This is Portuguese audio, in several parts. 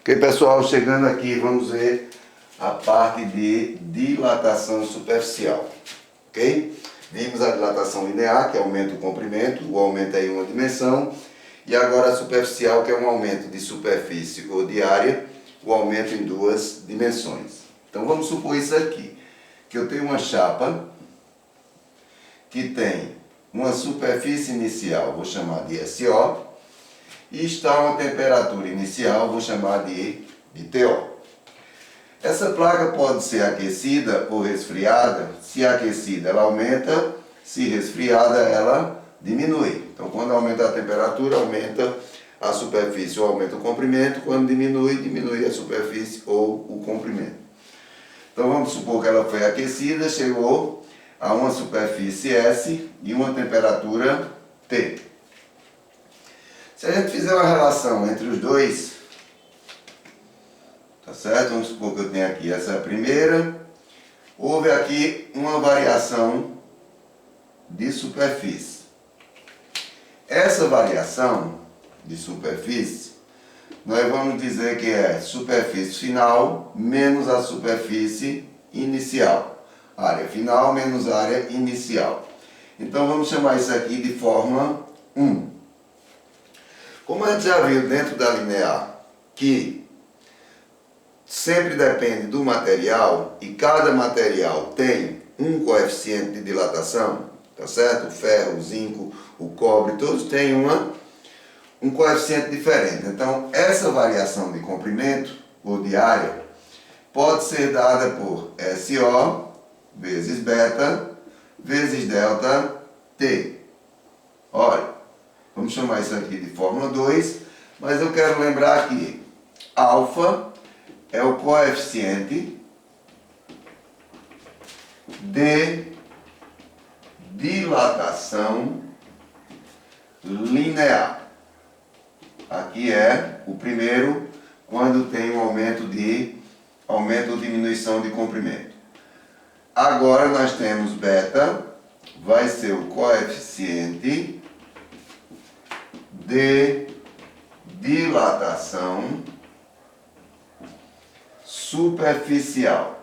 Ok, pessoal, chegando aqui, vamos ver a parte de dilatação superficial. Ok? Vimos a dilatação linear, que aumenta o comprimento, o aumento é em uma dimensão, e agora a superficial, que é um aumento de superfície ou de área, o aumento em duas dimensões. Então vamos supor isso aqui, que eu tenho uma chapa que tem uma superfície inicial, vou chamar de SO, e está uma temperatura inicial, vou chamar de TO. Essa placa pode ser aquecida ou resfriada. Se aquecida, ela aumenta, se resfriada, ela diminui. Então, quando aumenta a temperatura, aumenta a superfície ou aumenta o comprimento. Quando diminui, diminui a superfície ou o comprimento. Então, vamos supor que ela foi aquecida, chegou a uma superfície S e uma temperatura T. Se a gente fizer uma relação entre os dois, tá certo? Vamos supor que eu tenho aqui essa primeira. Houve aqui uma variação de superfície. Essa variação de superfície, nós vamos dizer que é superfície final menos a superfície inicial. Área final menos área inicial. Então vamos chamar isso aqui de forma 1. Como a gente já viu dentro da linear que sempre depende do material e cada material tem um coeficiente de dilatação, tá certo? O ferro, o zinco, o cobre, todos têm um coeficiente diferente. Então, essa variação de comprimento ou de área pode ser dada por SO vezes beta vezes delta T. Olha, vamos chamar isso aqui de fórmula 2, mas eu quero lembrar que alfa é o coeficiente de dilatação linear. Aqui é o primeiro, quando tem um aumento ou diminuição de comprimento. Agora nós temos beta, vai ser o coeficiente de dilatação superficial.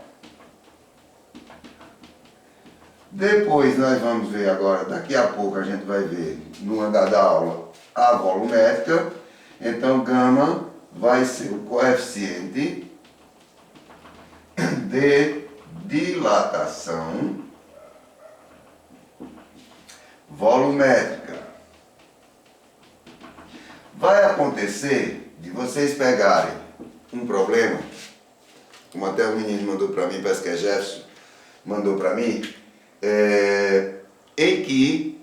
Depois nós vamos ver agora, daqui a pouco a gente vai ver no andar da aula a volumétrica. Então gama vai ser o coeficiente de dilatação volumétrica. Vai acontecer de vocês pegarem um problema, como até o menino mandou para mim, parece que é Jefferson, mandou para mim, em que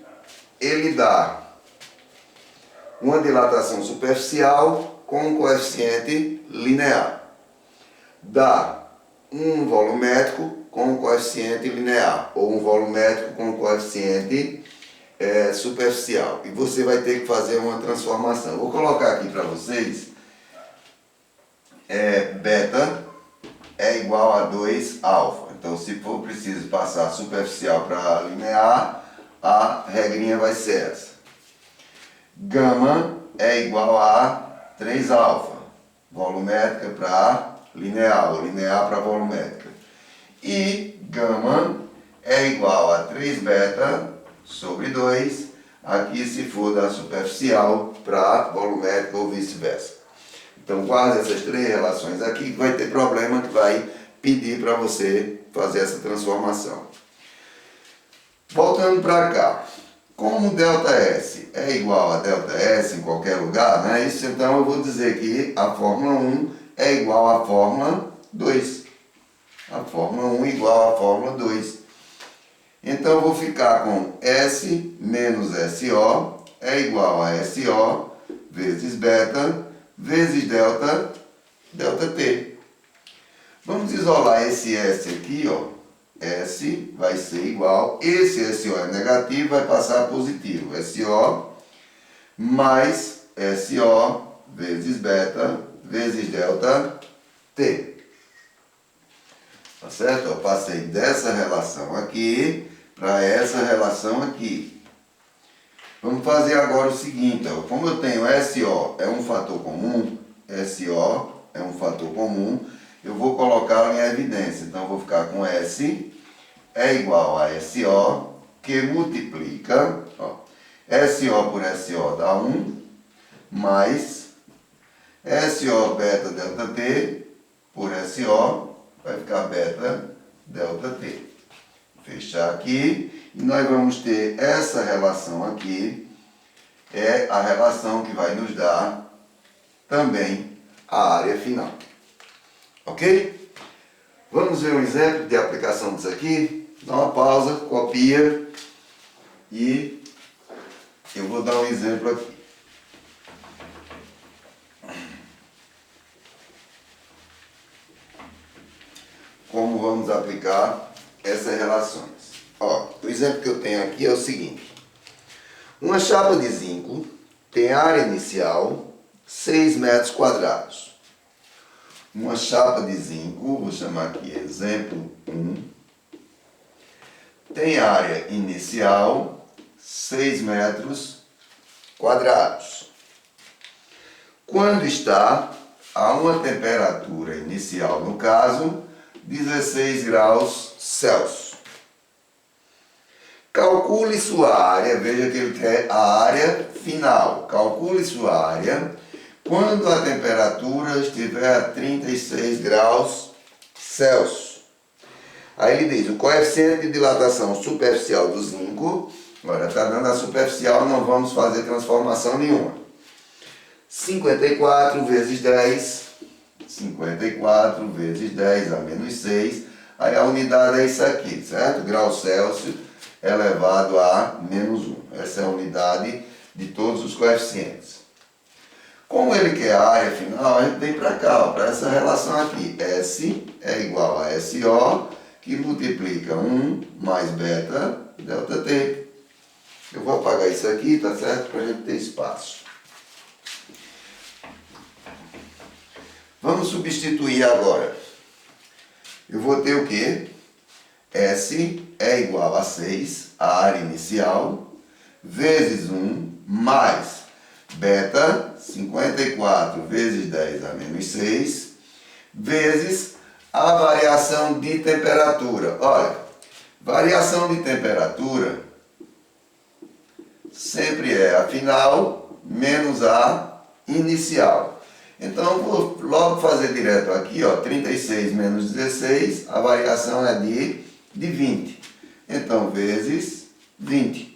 ele dá uma dilatação superficial com um coeficiente linear. Dá um volumétrico com um coeficiente linear, ou um volumétrico com um coeficiente superficial. E você vai ter que fazer uma transformação. Vou colocar aqui para vocês, beta é igual a 2 alfa. Então, se for preciso passar superficial para linear, a regrinha vai ser essa. Gama é igual a 3 alfa, volumétrica para linear, ou linear para volumétrica. E gama é igual a 3 beta sobre 2, aqui se for da superficial para volumétrica ou vice-versa. Então guarda essas três relações aqui, que vai ter problema que vai pedir para você fazer essa transformação. Voltando para cá, como ΔS é igual a ΔS em qualquer lugar, né? Isso, então eu vou dizer que a fórmula 1 é igual à fórmula 2. A fórmula 1 igual à fórmula 2. Então eu vou ficar com S menos SO é igual a SO vezes beta vezes delta T. Vamos isolar esse S aqui, ó. S vai ser igual, esse SO é negativo, vai passar positivo. SO mais SO vezes beta vezes delta T. Tá certo? Eu passei dessa relação aqui para essa relação aqui. Vamos fazer agora o seguinte, ó. Como eu tenho SO é um fator comum, SO é um fator comum, eu vou colocá-lo em evidência. Então, eu vou ficar com S é igual a SO, que multiplica, ó, SO por SO dá 1, mais SO beta delta T por SO, vai ficar beta delta T. Fechar aqui, e nós vamos ter essa relação aqui, é a relação que vai nos dar também a área final. Ok? Vamos ver um exemplo de aplicação disso aqui. Dá uma pausa, copia e eu vou dar um exemplo aqui. Como vamos aplicar essas relações? Ó, o exemplo que eu tenho aqui é o seguinte. Uma chapa de zinco tem área inicial 6 metros quadrados. Uma chapa de zinco, vou chamar aqui exemplo 1, tem área inicial 6 metros quadrados. Quando está a uma temperatura inicial, no caso, 16 graus Celsius. Calcule sua área, veja que ele quer a área final. Calcule sua área quando a temperatura estiver a 36 graus Celsius. Aí ele diz, o coeficiente de dilatação superficial do zinco, agora está dando a superficial, não vamos fazer transformação nenhuma. 54 vezes 10, 54 vezes 10 a menos 6, aí a unidade é isso aqui, certo? Graus Celsius elevado a menos 1. Essa é a unidade de todos os coeficientes. Como ele quer a área final, a gente vem para cá, para essa relação aqui. S é igual a SO, que multiplica 1 mais beta delta T. Eu vou apagar isso aqui, tá certo? Para a gente ter espaço. Vamos substituir agora. Eu vou ter o quê? S é igual a 6, a área inicial, vezes 1, mais beta, 54 vezes 10 a menos 6, vezes a variação de temperatura. Olha, variação de temperatura sempre é a final menos a inicial. Então, vou logo fazer direto aqui, ó, 36 menos 16, a variação é de 20. Então, vezes 20.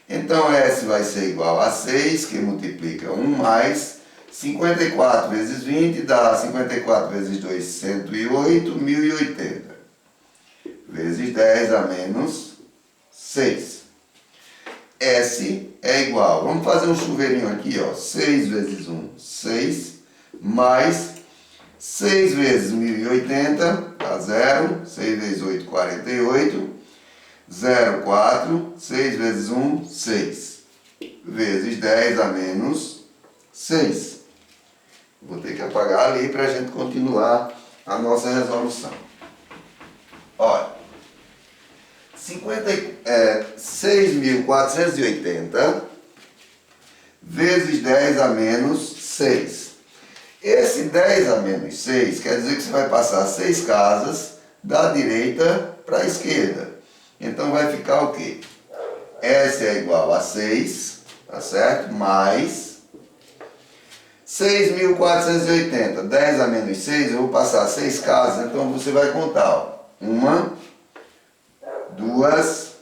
Então, S vai ser igual a 6, que multiplica 1 mais 54 vezes 20, dá 54 vezes 2, 108, 1080. Vezes 10 a menos 6. S é igual, vamos fazer um chuveirinho aqui, ó, 6 vezes 1, 6, mais 6 vezes 1080, dá 0, 6 vezes 8, 48, 0, 4, 6 vezes 1, 6, vezes 10 a menos 6. Vou ter que apagar ali para a gente continuar a nossa resolução. Olha, 6.480 vezes 10 a menos 6. Esse 10 a menos 6 quer dizer que você vai passar 6 casas da direita para a esquerda. Então vai ficar o quê? S é igual a 6, tá certo? Mais 6.480. 10 a menos 6, eu vou passar 6 casas, então você vai contar, ó. 1, 2,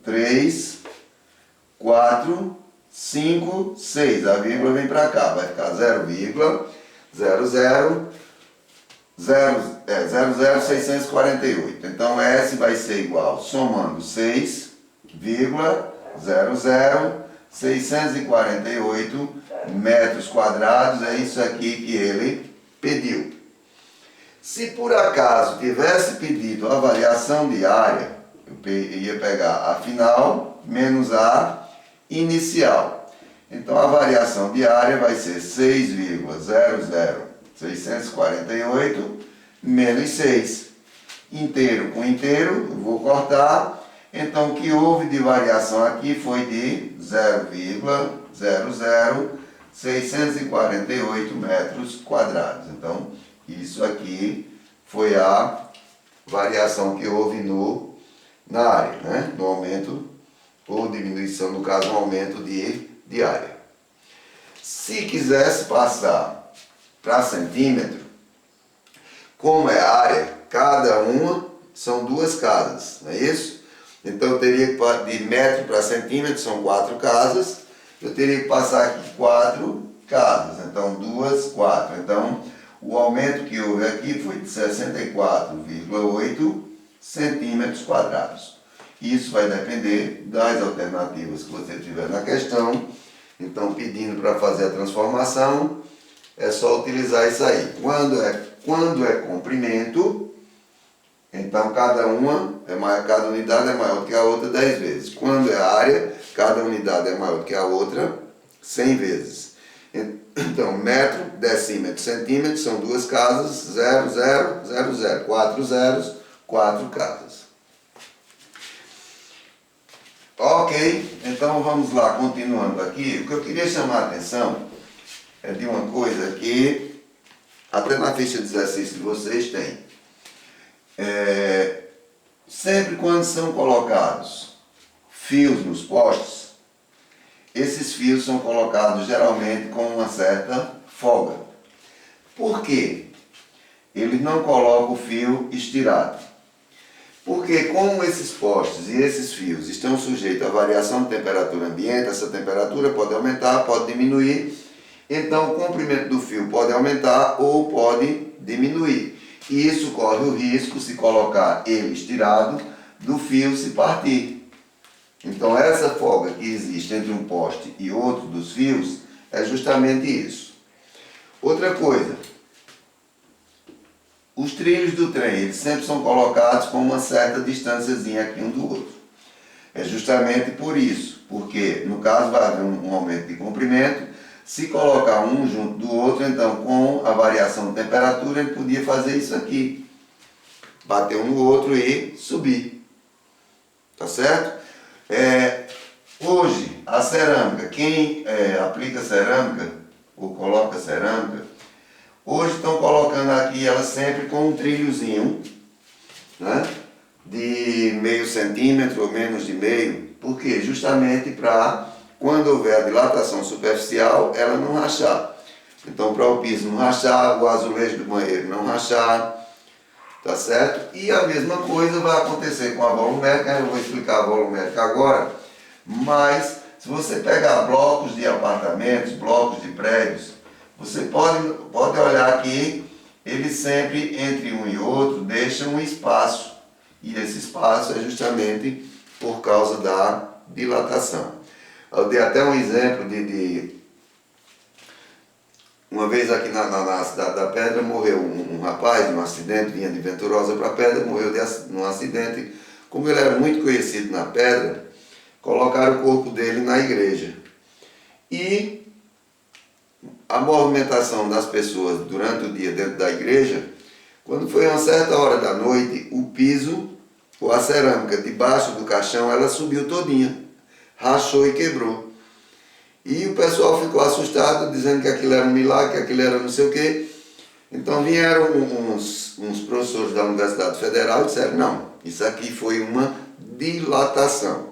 3, 4, 5, 6. A vírgula vem para cá, vai ficar 0,000648. Então S vai ser igual, somando 6,00648 metros quadrados, é isso aqui que ele pediu. Se por acaso tivesse pedido a variação de área, eu ia pegar a final menos a inicial. Então a variação de área vai ser 6,00648 menos 6. Inteiro com inteiro, eu vou cortar. Então o que houve de variação aqui foi de 0,00 648 metros quadrados. Então, isso aqui foi a variação que houve na área, né? No aumento ou diminuição, no caso, um aumento de área. Se quisesse passar para centímetro, como é área, cada uma são duas casas, não é isso? Então eu teria que, de metro para centímetro, são 4 casas, eu teria que passar aqui 4 casas, então 2, 4. Então o aumento que houve aqui foi de 64,8 centímetros quadrados. Isso vai depender das alternativas que você tiver na questão. Então, pedindo para fazer a transformação, é só utilizar isso aí. Quando é comprimento, então cada unidade é maior que a outra 10 vezes. Quando é área, cada unidade é maior que a outra 100 vezes. Então, metro, decímetro, centímetro, são duas casas, 0, 0, 0, 0. 4 zeros, 4 casas. Ok, então vamos lá, continuando aqui. O que eu queria chamar a atenção é de uma coisa que até na ficha de exercício de vocês tem. Sempre quando são colocados fios nos postes, esses fios são colocados geralmente com uma certa folga. Por quê? Eles não colocam o fio estirado. Porque como esses postes e esses fios estão sujeitos à variação de temperatura ambiente, essa temperatura pode aumentar, pode diminuir, então o comprimento do fio pode aumentar ou pode diminuir. E isso corre o risco, se colocar ele estirado, do fio se partir. Então essa folga que existe entre um poste e outro dos fios é justamente isso. Outra coisa, os trilhos do trem, eles sempre são colocados com uma certa distânciazinha aqui um do outro. É justamente por isso, porque no caso vai haver um aumento de comprimento, se colocar um junto do outro, então com a variação de temperatura ele podia fazer isso aqui. Bater um no outro e subir. Tá certo? Hoje, a cerâmica, quem aplica cerâmica ou coloca cerâmica, hoje estão colocando aqui ela sempre com um trilhozinho, né, de meio centímetro ou menos de meio. Por quê? Justamente para, quando houver a dilatação superficial, ela não rachar. Então, para o piso não rachar, o azulejo do banheiro não rachar, tá certo? E a mesma coisa vai acontecer com a volumétrica. Eu vou explicar a volumétrica agora, mas se você pegar blocos de apartamentos, blocos de prédios, você pode olhar aqui, eles sempre, entre um e outro, deixam um espaço. E esse espaço é justamente por causa da dilatação. Eu dei até um exemplo de uma vez aqui na cidade da Pedra, morreu um rapaz num acidente, vinha de Venturosa para Pedra, morreu num acidente. Como ele era muito conhecido na Pedra, colocaram o corpo dele na igreja. E a movimentação das pessoas durante o dia dentro da igreja, quando foi uma certa hora da noite, o piso, ou a cerâmica debaixo do caixão, ela subiu todinha, rachou e quebrou. E o pessoal ficou assustado, dizendo que aquilo era um milagre, que aquilo era não sei o quê. Então vieram uns professores da Universidade Federal e disseram, não, isso aqui foi uma dilatação.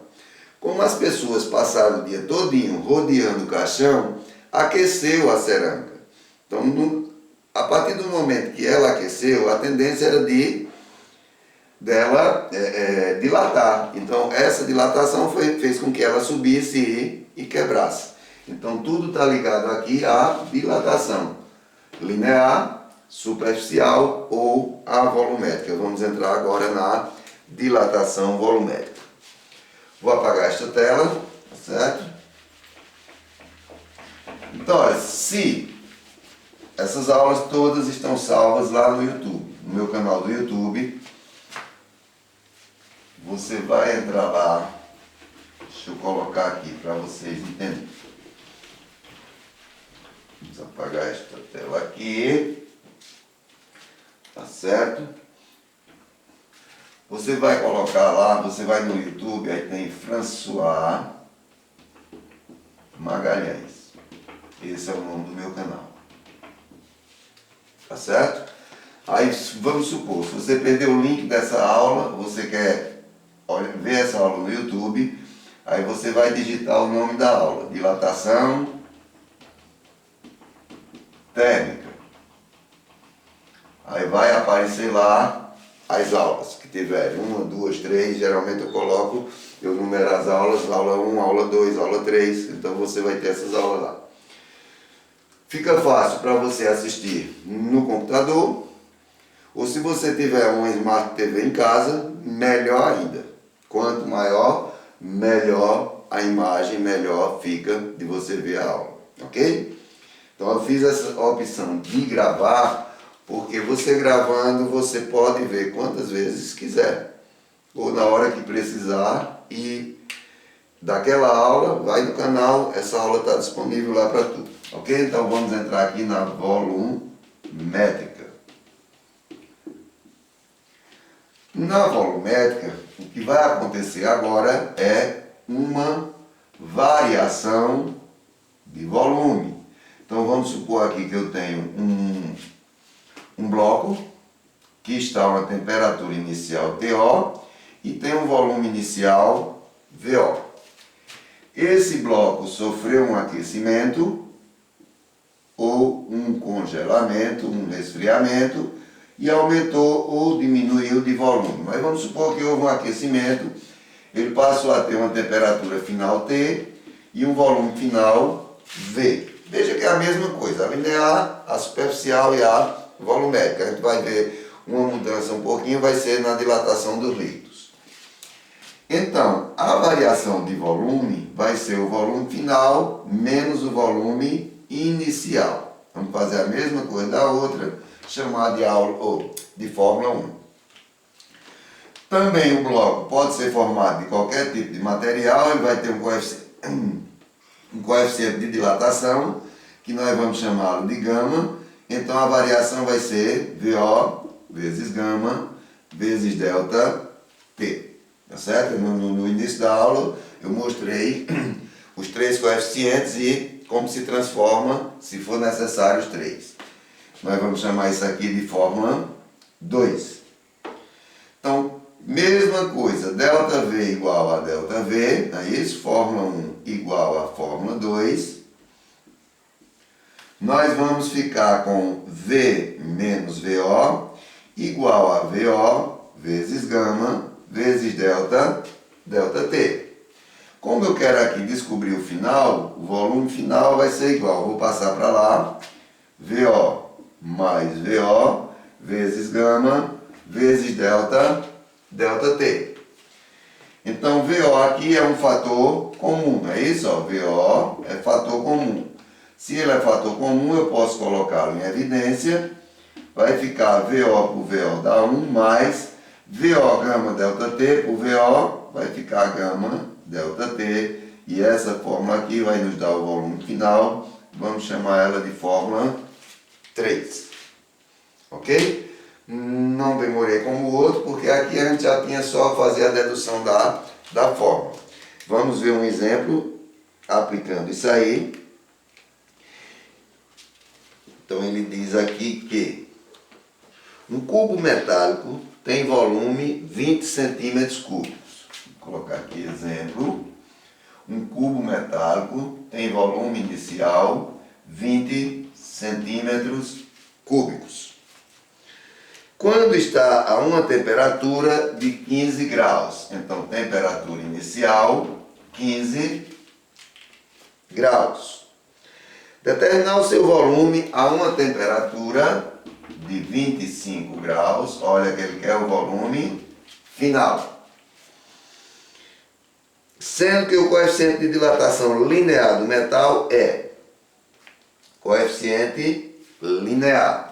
Como as pessoas passaram o dia todinho rodeando o caixão, aqueceu a cerâmica. Então, a partir do momento que ela aqueceu, a tendência era dela dilatar. Então, essa dilatação fez com que ela subisse e quebrasse. Então, tudo está ligado aqui à dilatação linear, superficial ou a volumétrica. Vamos entrar agora na dilatação volumétrica. Vou apagar esta tela, certo? Então, olha, se essas aulas todas estão salvas lá no YouTube, no meu canal do YouTube, você vai entrar lá, deixa eu colocar aqui para vocês entenderem. Vamos apagar esta tela aqui, tá certo? Você vai colocar lá, você vai no YouTube, aí tem François Magalhães. Esse é o nome do meu canal. Tá certo? Aí vamos supor, se você perdeu o link dessa aula, você quer ver essa aula no YouTube, aí você vai digitar o nome da aula, dilatação térmica. Aí vai aparecer lá as aulas que tiverem, 1, 2, 3, geralmente eu numero as aulas, aula 1, aula 2, aula 3, então você vai ter essas aulas lá. Fica fácil para você assistir no computador, ou se você tiver uma Smart TV em casa, melhor ainda. Quanto maior, melhor a imagem, melhor fica de você ver a aula, ok? Então eu fiz essa opção de gravar, porque você gravando, você pode ver quantas vezes quiser, ou na hora que precisar, e daquela aula, vai no canal, essa aula está disponível lá para tu, ok? Então vamos entrar aqui na volumétrica. Na volumétrica, o que vai acontecer agora é uma variação de volume. Então vamos supor aqui que eu tenho um bloco que está a uma temperatura inicial TO e tem um volume inicial VO. Esse bloco sofreu um aquecimento ou um congelamento, um resfriamento e aumentou ou diminuiu de volume. Mas vamos supor que houve um aquecimento, ele passou a ter uma temperatura final T e um volume final V. Veja que é a mesma coisa, a linear, a superficial e a volumétrica. A gente vai ver uma mudança um pouquinho, vai ser na dilatação dos líquidos. Então, a variação de volume vai ser o volume final menos o volume inicial. Vamos fazer a mesma coisa da outra, chamar de aula ou de Fórmula 1. Também o bloco pode ser formado de qualquer tipo de material, ele vai ter um coeficiente de dilatação, que nós vamos chamá-lo de gama. Então a variação vai ser VO vezes gama vezes delta T. Tá certo? No início da aula eu mostrei os 3 coeficientes e como se transforma, se for necessário, os 3. Nós vamos chamar isso aqui de Fórmula 2. Então, mesma coisa, ΔV igual a ΔV, é isso? Fórmula 1 igual a Fórmula 2. Nós vamos ficar com V menos VO igual a VO vezes gama vezes delta T. Como eu quero aqui descobrir o final, o volume final vai ser igual, vou passar para lá, VO mais VO vezes gama vezes delta T. Então VO aqui é um fator comum, não é isso? Ó, VO é fator comum. Se ele é fator comum, eu posso colocá-lo em evidência. Vai ficar VO por VO dá 1 mais VO gama delta T por VO vai ficar gama delta T. E essa fórmula aqui vai nos dar o volume final. Vamos chamar ela de fórmula 3. Ok? Não demorei como o outro, porque aqui a gente já tinha só fazer a dedução da fórmula. Vamos ver um exemplo aplicando isso aí. Então ele diz aqui que um cubo metálico tem volume 20 centímetros cúbicos. Vou colocar aqui exemplo. Um cubo metálico tem volume inicial 20 centímetros cúbicos. Quando está a uma temperatura de 15 graus, então temperatura inicial 15 graus. Determinar o seu volume a uma temperatura de 25 graus, olha que ele quer o volume final. Sendo que o coeficiente de dilatação linear do metal é coeficiente linear.